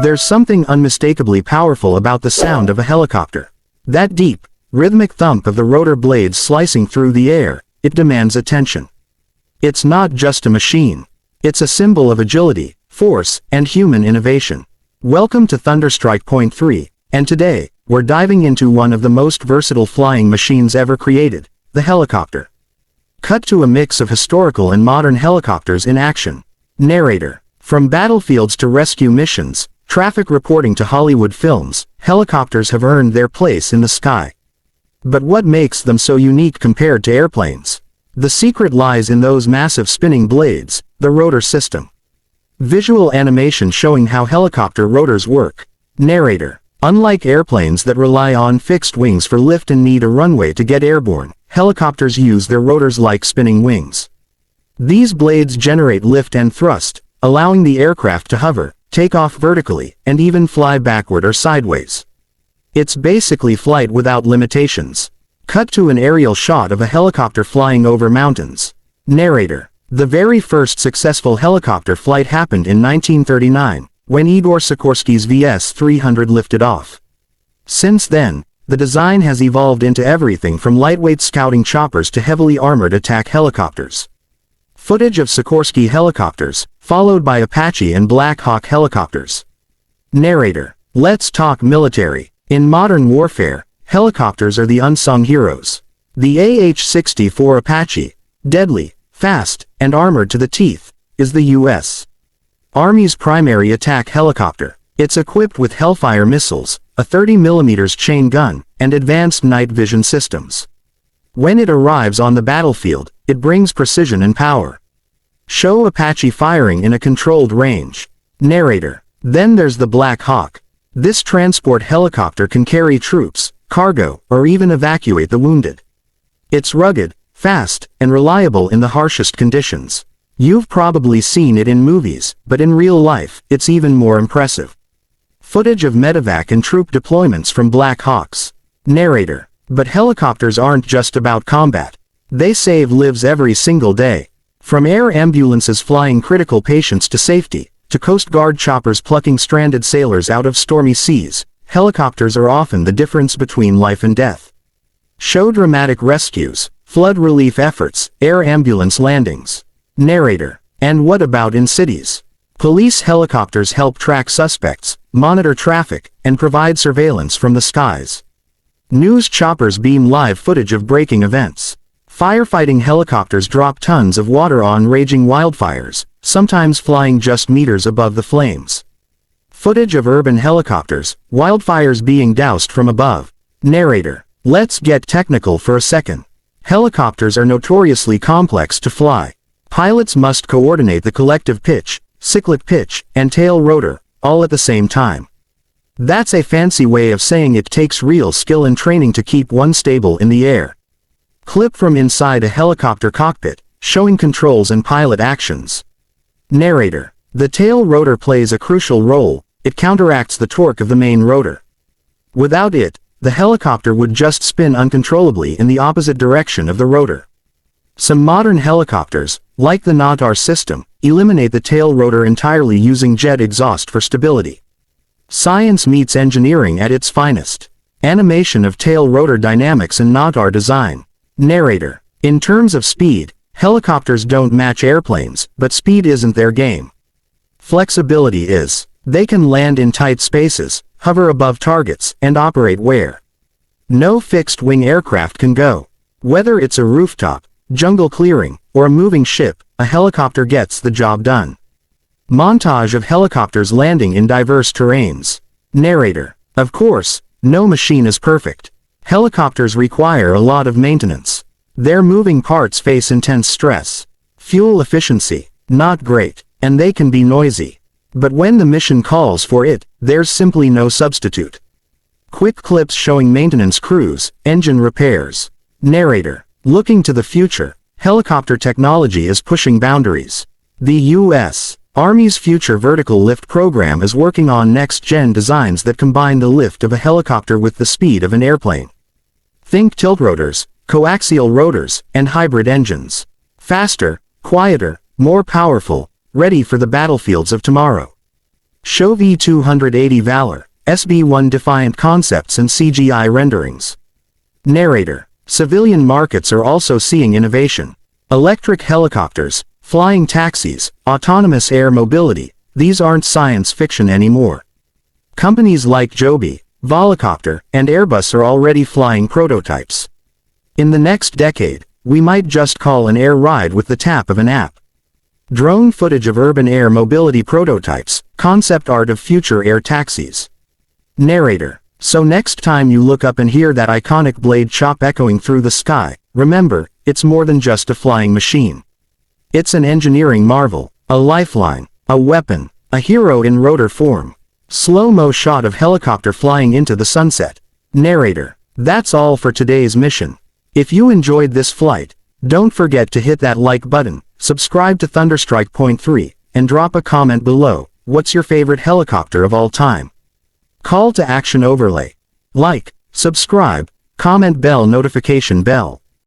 There's something unmistakably powerful about the sound of a helicopter. That deep, rhythmic thump of the rotor blades slicing through the air, it demands attention. It's not just a machine. It's a symbol of agility, force, and human innovation. Welcome to Thunderstrike Point 3, and today, we're diving into one of the most versatile flying machines ever created, the helicopter. Cut to a mix of historical and modern helicopters in action. Narrator. From battlefields to rescue missions, traffic reporting to Hollywood films, helicopters have earned their place in the sky. But what makes them so unique compared to airplanes? The secret lies in those massive spinning blades, the rotor system. Visual animation showing how helicopter rotors work. Narrator. Unlike airplanes that rely on fixed wings for lift and need a runway to get airborne, helicopters use their rotors like spinning wings. These blades generate lift and thrust, allowing the aircraft to hover, take off vertically, and even fly backward or sideways. It's basically flight without limitations. Cut to an aerial shot of a helicopter flying over mountains. Narrator. The very first successful helicopter flight happened in 1939, when Igor Sikorsky's VS-300 lifted off. Since then, the design has evolved into everything from lightweight scouting choppers to heavily armored attack helicopters. Footage of Sikorsky helicopters, followed by Apache and Black Hawk helicopters. Narrator. Let's talk military. In modern warfare, helicopters are the unsung heroes. The AH-64 Apache, deadly, fast, and armored to the teeth, is the U.S. Army's primary attack helicopter. It's equipped with Hellfire missiles, a 30mm chain gun, and advanced night vision systems. When it arrives on the battlefield, it brings precision and power. Show Apache firing in a controlled range. Narrator. Then there's the Black Hawk. This transport helicopter can carry troops, cargo, or even evacuate the wounded. It's rugged, fast, and reliable in the harshest conditions. You've probably seen it in movies, but in real life, it's even more impressive. Footage of medevac and troop deployments from Black Hawks. Narrator. But helicopters aren't just about combat. They save lives every single day. From air ambulances flying critical patients to safety, to Coast Guard choppers plucking stranded sailors out of stormy seas, helicopters are often the difference between life and death. Show dramatic rescues, flood relief efforts, air ambulance landings. Narrator. And what about in cities? Police helicopters help track suspects, monitor traffic, and provide surveillance from the skies. News choppers beam live footage of breaking events. Firefighting helicopters drop tons of water on raging wildfires, sometimes flying just meters above the flames. Footage of urban helicopters, wildfires being doused from above. Narrator. Let's get technical for a second. Helicopters are notoriously complex to fly. Pilots must coordinate the collective pitch, cyclic pitch, and tail rotor, all at the same time. That's a fancy way of saying it takes real skill and training to keep one stable in the air. Clip from inside a helicopter cockpit, showing controls and pilot actions. Narrator. The tail rotor plays a crucial role. It counteracts the torque of the main rotor. Without it, the helicopter would just spin uncontrollably in the opposite direction of the rotor. Some modern helicopters, like the Natar system, eliminate the tail rotor entirely using jet exhaust for stability. Science meets engineering at its finest. Animation of tail rotor dynamics and Natar design. Narrator. In terms of speed, helicopters don't match airplanes, but speed isn't their game. Flexibility is. They can land in tight spaces, hover above targets, and operate where no fixed-wing aircraft can go. Whether it's a rooftop, jungle clearing, or a moving ship, a helicopter gets the job done. Montage of helicopters landing in diverse terrains. Narrator. Of course, no machine is perfect. Helicopters require a lot of maintenance. Their moving parts face intense stress. Fuel efficiency, not great, and they can be noisy. But when the mission calls for it, there's simply no substitute. Quick clips showing maintenance crews, engine repairs. Narrator. Looking to the future, helicopter technology is pushing boundaries. The U.S. Army's Future Vertical Lift program is working on next-gen designs that combine the lift of a helicopter with the speed of an airplane. Think tiltrotors, coaxial rotors, and hybrid engines. Faster, quieter, more powerful, ready for the battlefields of tomorrow. Show V280 Valor, SB1 Defiant concepts and CGI renderings. Narrator. Civilian markets are also seeing innovation. Electric helicopters, flying taxis, autonomous air mobility, these aren't science fiction anymore. Companies like Joby, Volocopter, and Airbus are already flying prototypes. In the next decade, we might just call an air ride with the tap of an app. Drone footage of urban air mobility prototypes, concept art of future air taxis. Narrator. So next time you look up and hear that iconic blade chop echoing through the sky, remember, it's more than just a flying machine. It's an engineering marvel, a lifeline, a weapon, a hero in rotor form. Slow-mo shot of helicopter flying into the sunset. Narrator. That's all for today's mission. If you enjoyed this flight, don't forget to hit that like button, subscribe to Thunderstrike Point 3, and drop a comment below. What's your favorite helicopter of all time? Call to action overlay. Like, subscribe, comment bell notification bell.